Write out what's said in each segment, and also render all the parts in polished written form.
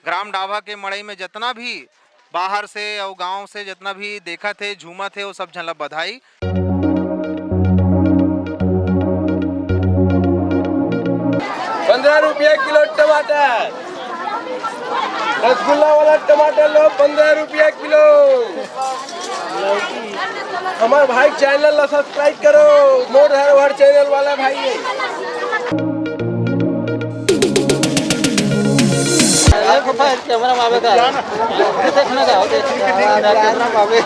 ग्राम डाभा के मड़ई में जितना भी बाहर से और गांव से जितना भी देखा थे झूमा थे वो सब झन ला बधाई। 15 रुपया किलो टमाटर, रसगुल्ला वाला टमाटर लो 15 रुपया किलो। हमारे भाई चैनल ला सब्सक्राइब करो, मोर हर चैनल वाला भाई है। कैमरा मावे का देखना का होते कैमरा मावे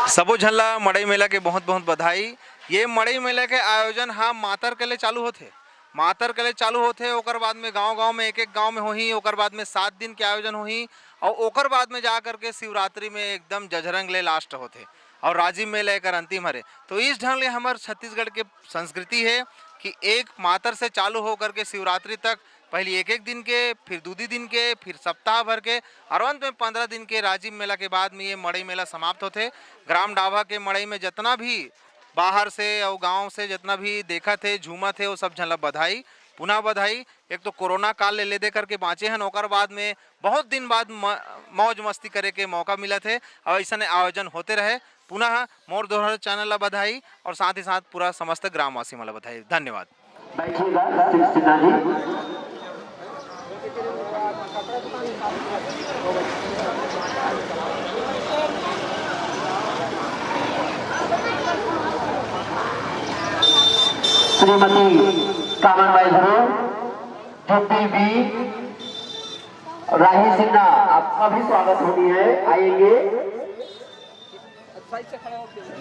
सबो झन ला मड़ई मेला के बहुत बहुत बधाई। ये मड़ई मेला के आयोजन हाँ मातर के लिए चालू होते, मातर के लिए चालू होते, ओकर बाद में गांव-गांव में एक गांव में होही, ओकर बाद में 7 दिन के आयोजन होही और ओकर बाद में जा करके शिवरात्रि में एकदम जजरंग ले लास्ट होते और राजीव मेला एक अंतिम हरे। तो इस ढंग ले हमारे छत्तीसगढ़ के संस्कृति है कि एक मातर से चालू हो करके शिवरात्रि तक पहले एक दिन के, फिर 2 दिन के, फिर सप्ताह भर के और अंत में 15 दिन के राजीव मेला के बाद में ये मड़ई मेला समाप्त होते। ग्राम डाभा के मड़ई में जितना भी बाहर से और गांव से जितना भी देखा थे झूमा थे वो सब झन ला बधाई, पुनः बधाई। एक तो कोरोना काल ले दे करके बाँचे हैं, ओकर बाद में बहुत दिन बाद मौज मस्ती करे के मौका मिला थे और ऐसा आयोजन होते रहे। पुनः मोर दोहर चैनल ला बधाई और साथ ही साथ पूरा समस्त ग्रामवासी मला बधाई। धन्यवाद। श्रीमती कामनबाई ध्रुव यूपी राही सिन्हा, आपका भी स्वागत होनी है। आएंगे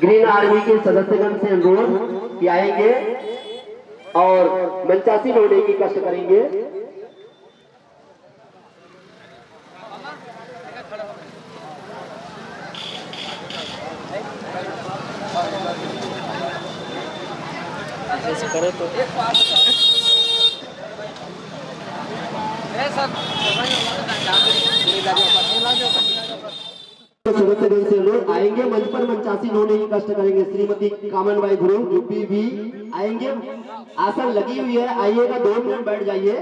ग्रीन आर्मी के सदस्यगण से अनुरोध कि आएंगे और मंचासीन होने की कष्ट करेंगे। करे तो सदस्यगण से अनुरोध आएंगे मंच पर मंचासीन होने की कष्ट करेंगे। श्रीमती कामनबाई ध्रुव यूपी भी आएंगे, आसन लगी हुई है, आइएगा 2 मिनट बैठ जाइए।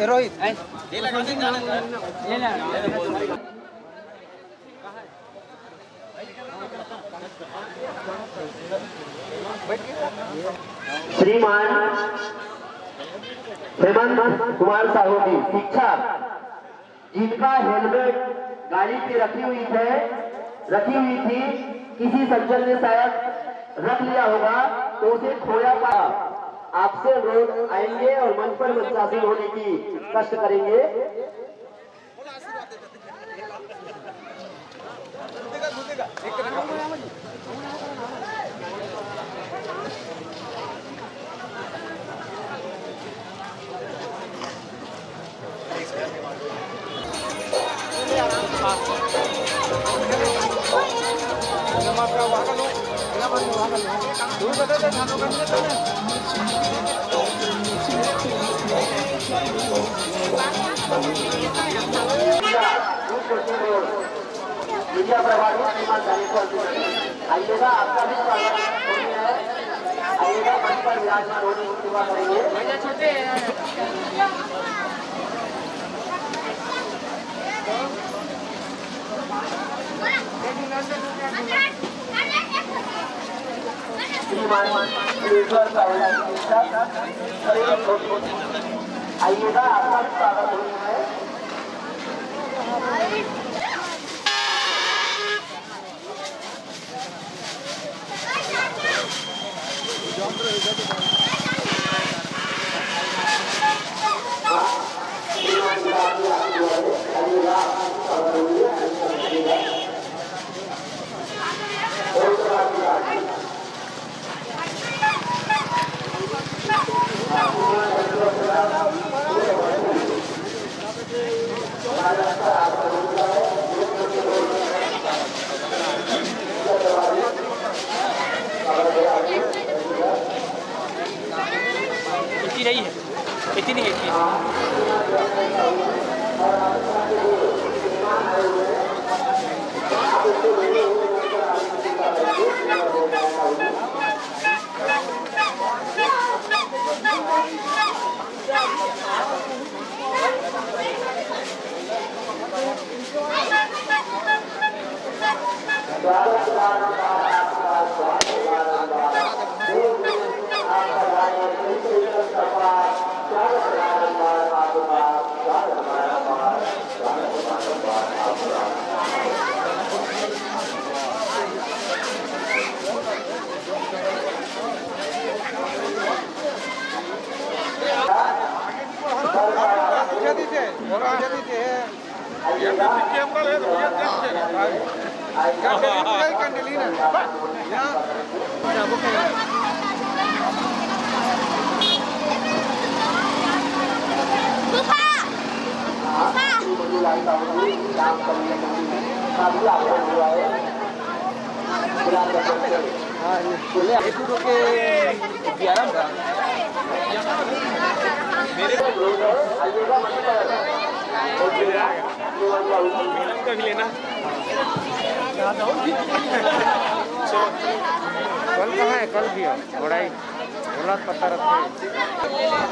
रोहित श्रीमान हेमंत कुमार साहू जी शिक्षक, जिनका हेलमेट गाड़ी पे रखी हुई थी, किसी सज्जन ने शायद रख लिया होगा तो उसे खोया पाया। आपसे रोज आएंगे और मंच पर मंचासीन होने की कष्ट करेंगे। आइएगा, आपका भी स्वागत है। आइएगा मंच पर विराजमान होने की सेवा करेंगे। आइएगा, आपका भी स्वागत होना है। कल कहाँ है? कल भी है घोड़ाई घोड़ा पत्ता रखे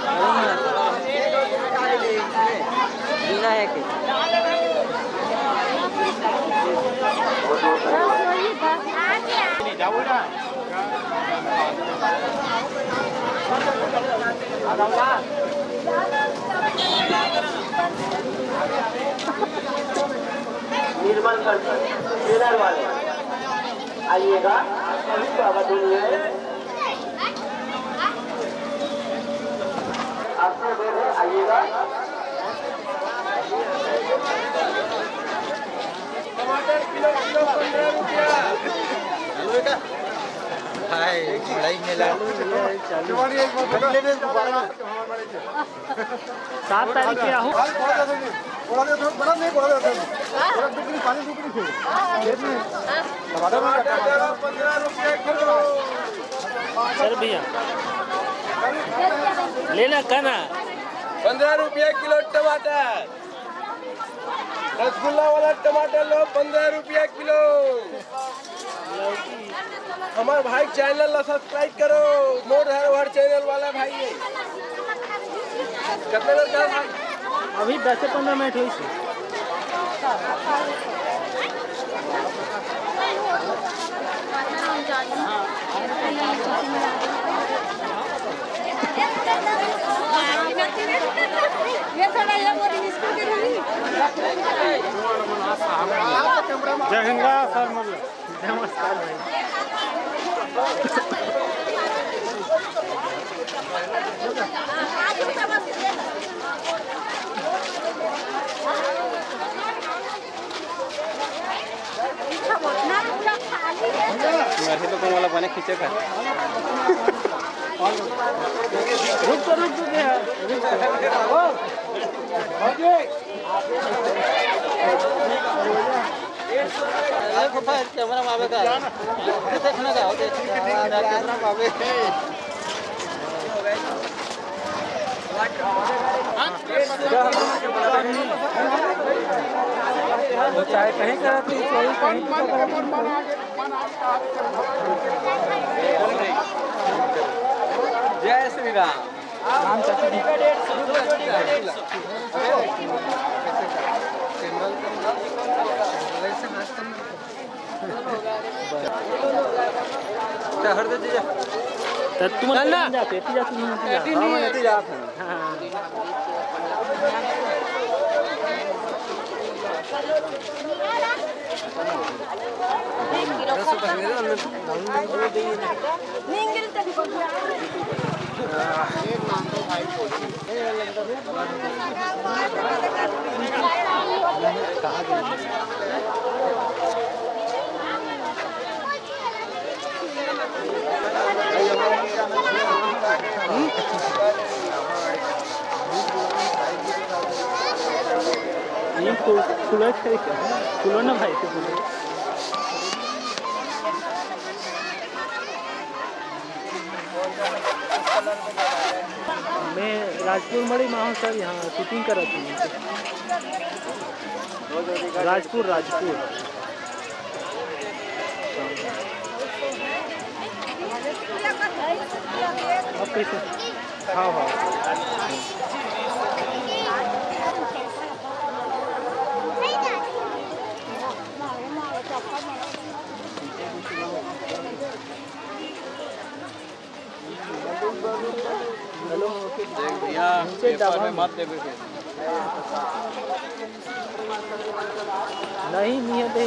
निर्मल ट्रेनर वाले आइएगा सभी बाबा बोलिए आपसे बोले आइएगा टमाटर किलो 15 रुपया। हाय घोड़ाई मेला 7 तारीख के आहू टमाटर 15 रुपया किलो। सर भैया लेना कहना 15 रुपया किलो टमाटर। रसगुल्ला वाला टमाटर लो 15 रुपया किलो। हमारे भाई चैनल ला सब्सक्राइब करो, मोर हर चैनल वाला भाई है। कितने लोग जा भाई? अभी 10 से 15 मिनट हुई थी। जय हिंद सर नमस्कार भाई। मराठी लोगों वाला बने खींचे का रुक कैमरा मावे का देखने का होते कैमरा मावे चाहे कहीं करा तो जय श्री राम राम चाची हर दे जा तर तुम्हाला जाते ती जात तुम्ही ती जात फुलो ना भाई मैं राजपुर मड़ी महोत्सव यहाँ शूटिंग कर रही थी। राजपुर राजपुर अब कैसे हाँ हाँ हेलो भैया पेपर में मत देवे फिर। नहीं है दे